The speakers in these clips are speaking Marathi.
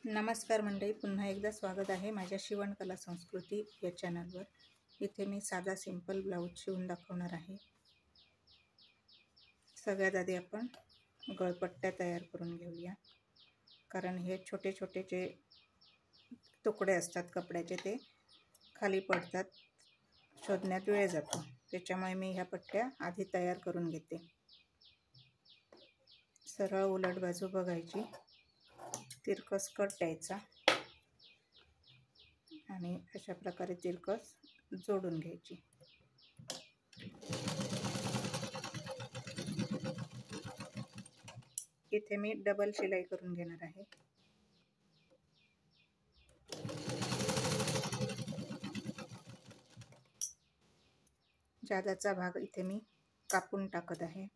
नमस्कार मंडळी, पुन्हा एकदा स्वागत आहे माझ्या शिवणकला संस्कृती या चॅनलवर. इथे मी साधा सिंपल ब्लाऊज शिवून दाखवणार आहे. सगळ्यात आधी आपण गळपट्ट्या तयार करून घेऊया, कारण हे छोटे छोटे जे तुकडे असतात कपड्याचे ते खाली पडतात, शोधण्यात वेळ जातो. त्याच्यामुळे मी ह्या पट्ट्या आधी तयार करून घेते. सरळ उलट बाजू बघायची, तिरकस कट द्यायचा आणि अशा प्रकारे तिरकस जोडून घ्यायची. इथे मी डबल शिलाई करून घेणार आहे. जादाचा भाग इथे मी कापून टाकत आहे.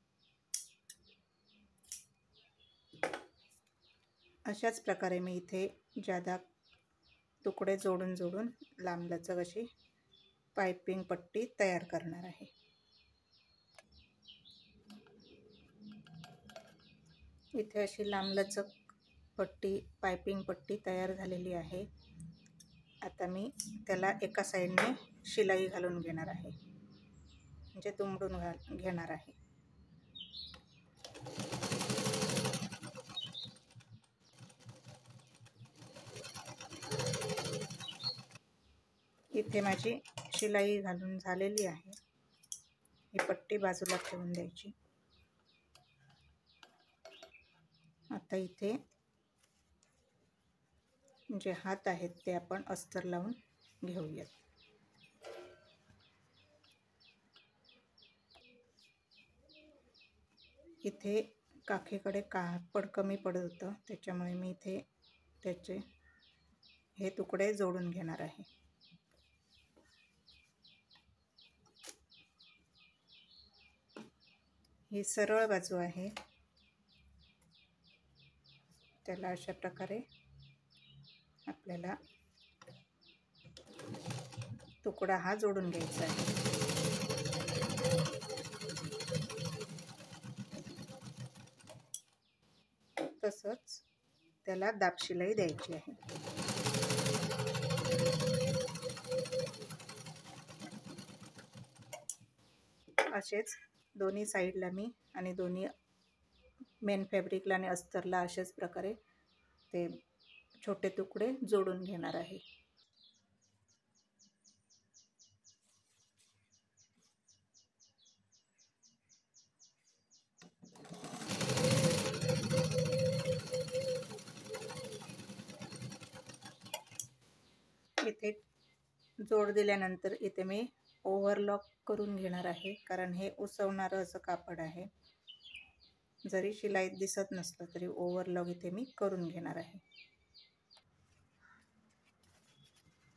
अशाच प्रकारे मी इथे जादा तुकडे जोडून जोडून लांबलचक अशी पाइपिंग पट्टी तयार करणार आहे. इथे अशी लांबलचक पट्टी पाइपिंग पट्टी तयार झालेली आहे. आता मी त्याला एका साईडने शिलाई घालून घेणार आहे, म्हणजे दुमडून घेणार आहे. इथे माझी शिलाई घालून झालेली आहे. ही पट्टी बाजूला ठेवून द्यायची. आता इथे जे हात आहेत ते आपण अस्तर लावून घेऊयात. इथे काखेकडे कापड कमी पडत होतं, त्याच्यामुळे मी इथे त्याचे हे तुकडे जोडून घेणार आहे. ही सरळ बाजू आहे, त्याला अशा प्रकारे आपल्याला तुकडा हा जोडून घ्यायचा आहे. तसंच त्याला दाबशिलाई द्यायची आहे. असेच दोन्ही साईडला मी आणि दोन्ही मेन फॅब्रिकला आणि अस्तरला अशाच प्रकारे ते छोटे तुकडे जोडून घेणार आहे. इथे जोड दिल्यानंतर इथे मी ओव्हरलॉक करून घेणार आहे, कारण हे उसवणारं असं कापड आहे. जरी शिलाईत दिसत नसलं तरी ओव्हरलॉक इथे मी करून घेणार आहे.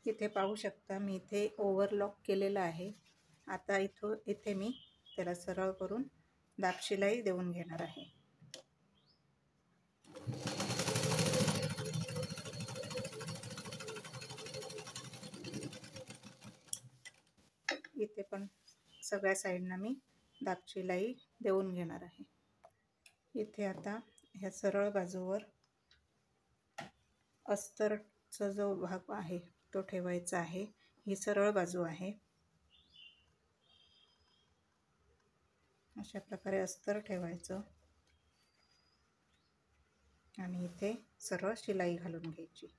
इथे पाहू शकता मी इथे ओव्हरलॉक केलेलं आहे. आता इथे मी त्याला सरळ करून दाबशिलाई देऊन घेणार आहे. इथे पण सगळ्या साईडना मी दाबशिलाई देऊन घेणार आहे. इथे आता ह्या सरळ बाजूवर अस्तरचा जो भाग आहे तो ठेवायचा आहे. ही सरळ बाजू आहे. अशा प्रकारे अस्तर ठेवायचं आणि इथे सरळ शिलाई घालून घ्यायची.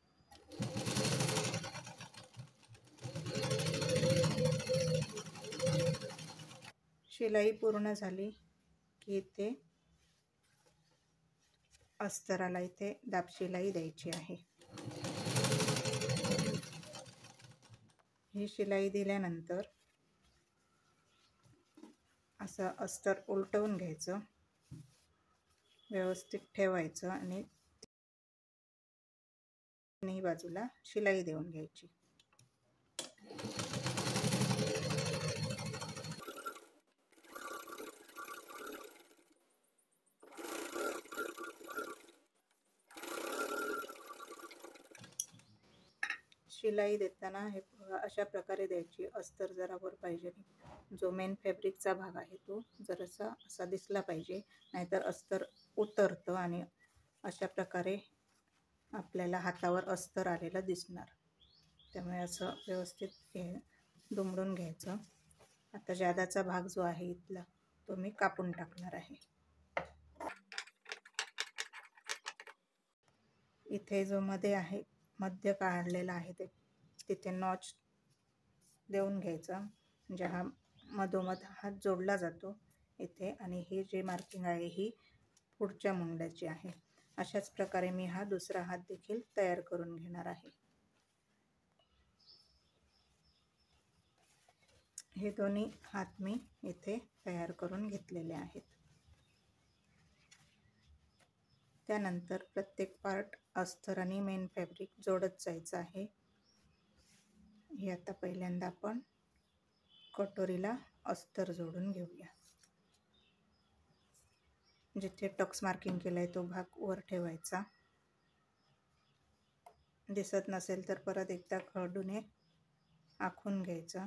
शिलाई पूर्ण झाली की इथे अस्तराला इथे दाबशिलाई द्यायची आहे. ही शिलाई दिल्यानंतर असं अस्तर उलटवून घ्यायचं, व्यवस्थित ठेवायचं आणि तिन्ही बाजूला शिलाई देऊन घ्यायची. शिलाई देताना हे अशा प्रकारे द्यायची. अस्तर जरा वर पाहिजे, जो मेन फॅब्रिकचा भाग आहे तो जरासा असा दिसला पाहिजे, नाहीतर अस्तर उतरतं आणि अशा प्रकारे आपल्याला हातावर अस्तर आलेलं दिसणार. त्यामुळे असं व्यवस्थित हे दुमडून घ्यायचं. आता जादाचा भाग जो आहे इथला तो मी कापून टाकणार आहे. इथे जो मध्ये आहे, मध्य काढलेला आहे तिथे नॉच देऊन घ्यायचा, म्हणजे हा मधोमध हात जोडला जातो इथे. आणि ही जी मार्किंग आहे ही पुढच्या मुंड्याची आहे. अशाच प्रकारे मी हा दुसरा हात देखील तयार करून घेणार आहे. हे दोन्ही हात मी इथे तयार करून घेतलेले आहेत. त्यानंतर प्रत्येक पार्ट अस्तर आणि मेन फॅब्रिक जोडत जायचं आहे. हे आता पहिल्यांदा आपण कटोरीला अस्तर जोडून घेऊया. जिथे टक्स मार्किंग केलंय तो भाग वर ठेवायचा. दिसत नसेल तर परत एकदा खडूने आखून घ्यायचा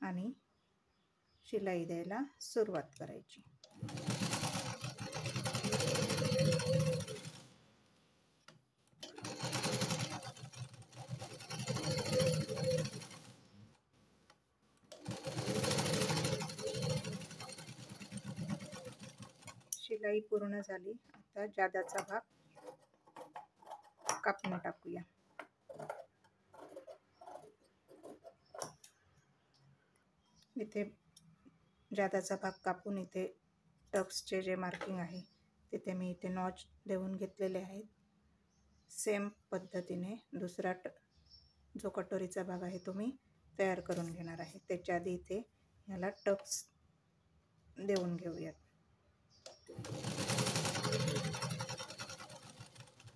आणि शिलाई द्यायला सुरुवात करायची. शिलाई पूर्ण झाली. आता जादाचा भाग कापून टाकूया. इथे जादाचा भाग कापून इथे टक्सचे जे मार्किंग आहे तिथे मी इथे नॉच देऊन घेतलेले आहेत. सेम पद्धतीने दुसरा जो कटोरीचा भाग आहे तो मी तयार करून घेणार आहे. त्याच्या आधी इथे ह्याला टक्स देऊन घेऊयात.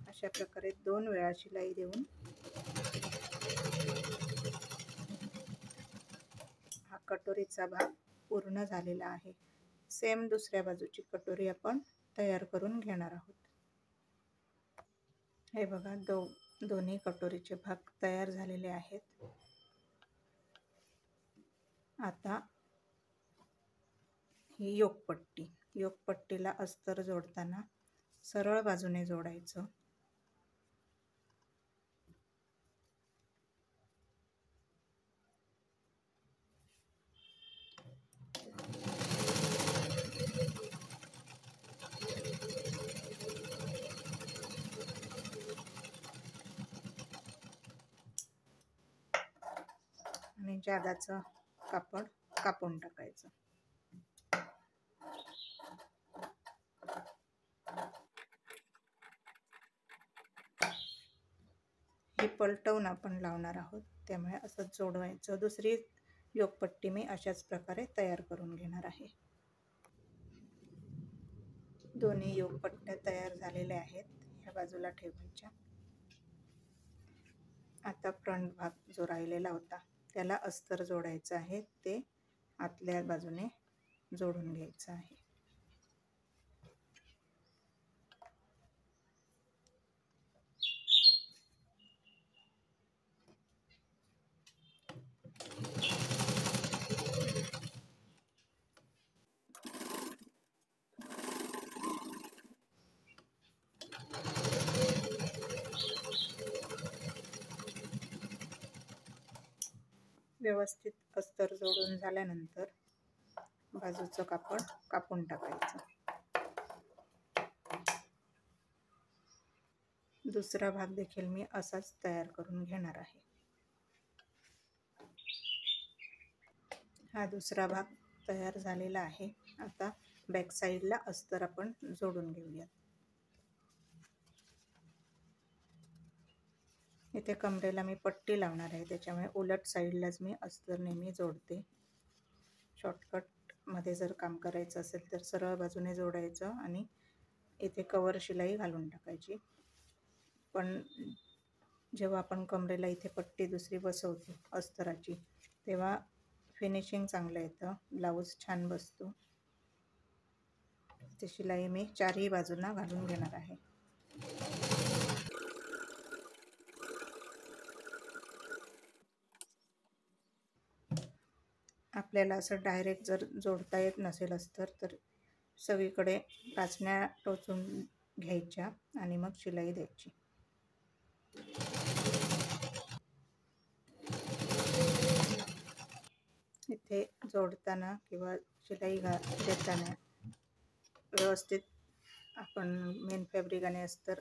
अशा प्रकारे 2 वेळा शिलाई देऊन हा कटोरीचा भाग पूर्ण झालेला आहे. सेम दुसऱ्या बाजूची कटोरी आपण तयार करून घेणार आहोत. हे बघा, दोन्ही कटोरीचे भाग तयार झालेले आहेत. आता ही योकपट्टीला अस्तर जोडताना सरळ बाजूने जोडायचं. आणि जादाचं कापड कापून टाकायचं. हे पलटवून आपण लावणार आहोत, त्यामुळे असंच जोडवायचं. दुसरी योकपट्टी मी अशाच प्रकारे तयार करून घेणार आहे. दोन्ही योकपट्ट्या तयार झालेल्या आहेत. ह्या बाजूला ठेवायच्या. आता फ्रंट भाग जो राहिलेला होता त्याला अस्तर जोडायचं आहे. ते आतल्या बाजूने जोडून घ्यायचं आहे. व्यवस्थित अस्तर जोडून झाल्यानंतर बाजूचं कापड कापून टाकायचं. दुसरा भाग देखील मी असाच तयार करून घेणार आहे. हा दुसरा भाग तयार झालेला आहे. आता बॅक साईडला अस्तर आपण जोडून घेऊयात. इथे कमरेला मी पट्टी लावणार आहे, त्याच्यामुळे उलट साईडलाच मी अस्तर नेहमी जोडते. शॉर्टकटमध्ये जर काम करायचं असेल तर सरळ बाजूने जोडायचं आणि इथे कवर शिलाई घालून टाकायची. पण जेव्हा आपण कमरेला इथे पट्टी दुसरी बसवतो अस्तराची, तेव्हा फिनिशिंग चांगलं येतं, ब्लाऊज छान बसतो. ती शिलाई मी चारही बाजूंना घालून घेणार आहे. आपल्याला असं डायरेक्ट जर जोडता येत नसेल अस्तर तर सगळीकडे टाचण्या टोचून घ्यायच्या आणि मग शिलाई द्यायची. इथे जोडताना किंवा शिलाई देताना व्यवस्थित आपण मेन फॅब्रिक आणि अस्तर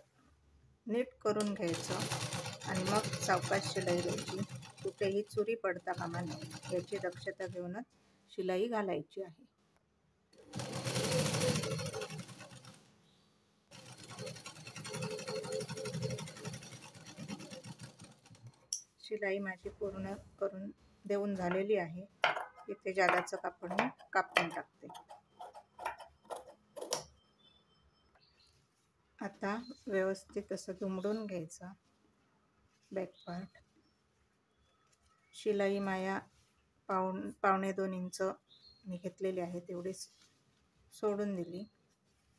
नीट करून घ्यायचं आणि मग सावकाश शिलाई द्यायची. कुठेही चुरी पडता कामा नये याची दक्षता घेऊनच शिलाई घालायची आहे. शिलाई माझी पूर्ण करून देऊन झालेली आहे. इथे जादाचं कापड मी कापून टाकते. आता व्यवस्थित असं दुमडून घ्यायचा बॅक पार्ट. शिलाई माया 1.25 इंच मी घेतलेली आहे, तेवढीच सोडून दिली.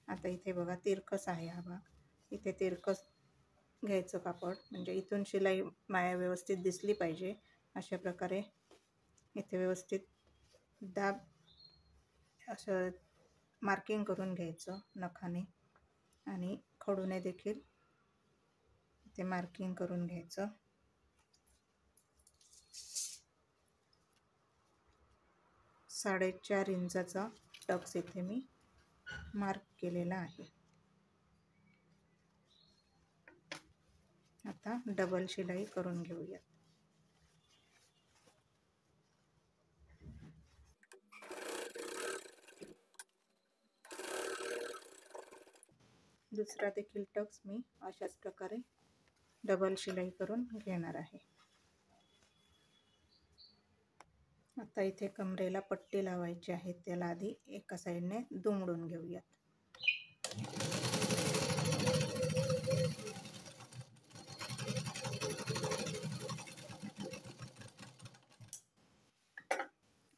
आता इथे बघा तिरकस आहे हा भाग, इथे तिरकस घ्यायचं कापड, म्हणजे इथून शिलाई माया व्यवस्थित दिसली पाहिजे. अशा प्रकारे इथे व्यवस्थित दाब असं मार्किंग करून घ्यायचं नखाने आणि खडूने देखील इथे मार्किंग करून घ्यायचं. साडेचार इंचाचा टक्स इथे मी मार्क केलेला आहे. आता डबल शिलाई करून घेऊया. दुसरा देखील टक्स मी अशाच प्रकारे डबल शिलाई करून घेणार आहे. आता इथे कमरेला पट्टी लावायची आहे, त्याला आधी एका साईडने दुमडून घेऊयात.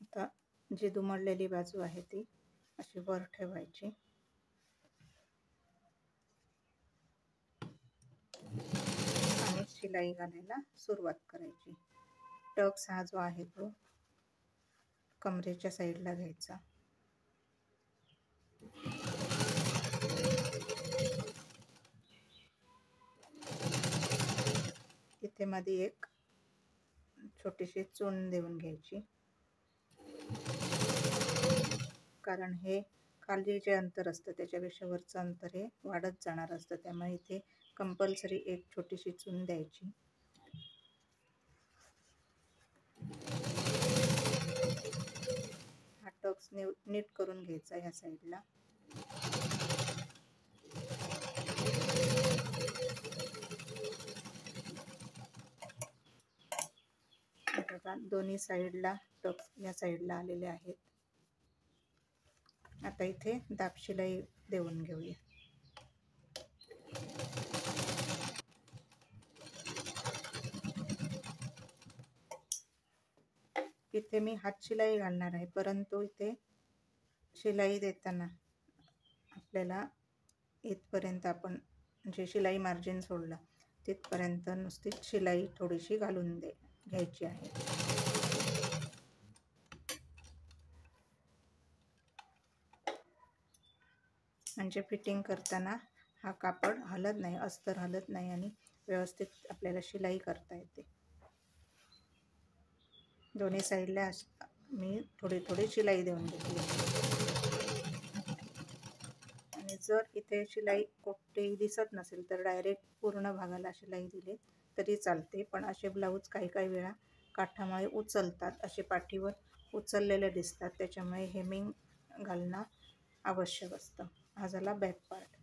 आता जी दुमडलेली बाजू आहे ती अशी वर ठेवायची आणि शिलाई घालायला सुरुवात करायची. टक्स हा जो आहे तो कमरेच्या साईडला घ्यायचा. इथे मध्ये एक छोटीशी चून देऊन घ्यायची, कारण हे खाली जे अंतर असतं त्याच्यापेक्षा वरचं अंतर हे वाढत जाणार असतं, त्यामुळे इथे कंपल्सरी एक छोटीशी चून द्यायची. हा टक्स नीट करून घ्यायचा ह्या साईडला. बघा दोन्ही साईडला टक्स या साईडला आलेले आहेत. आता इथे दाब शिलाई देऊन घेऊया. इथे मी हात शिलाई घालणार आहे, परंतु इथे शिलाई देताना आपल्याला इथपर्यंत आपण जे शिलाई मार्जिन सोडलं तिथपर्यंत नुसती शिलाई थोडीशी घालून घ्यायची आहे. म्हणजे फिटिंग करताना हा कापड हलत नाही, अस्तर हलत नाही आणि व्यवस्थित आपल्याला शिलाई करता येते. दोन्ही साईडला मी थोडी थोडी शिलाई देऊन घेतली. आणि जर इथे शिलाई कुठेही दिसत नसेल तर डायरेक्ट पूर्ण भागाला शिलाई दिली तरी चालते, पण असे ब्लाऊज काही काही वेळा काठामुळे उचलतात, असे पाठीवर उचललेले दिसतात, त्याच्यामुळे हेमिंग घालणं आवश्यक असतं. हा झाला बॅक पार्ट.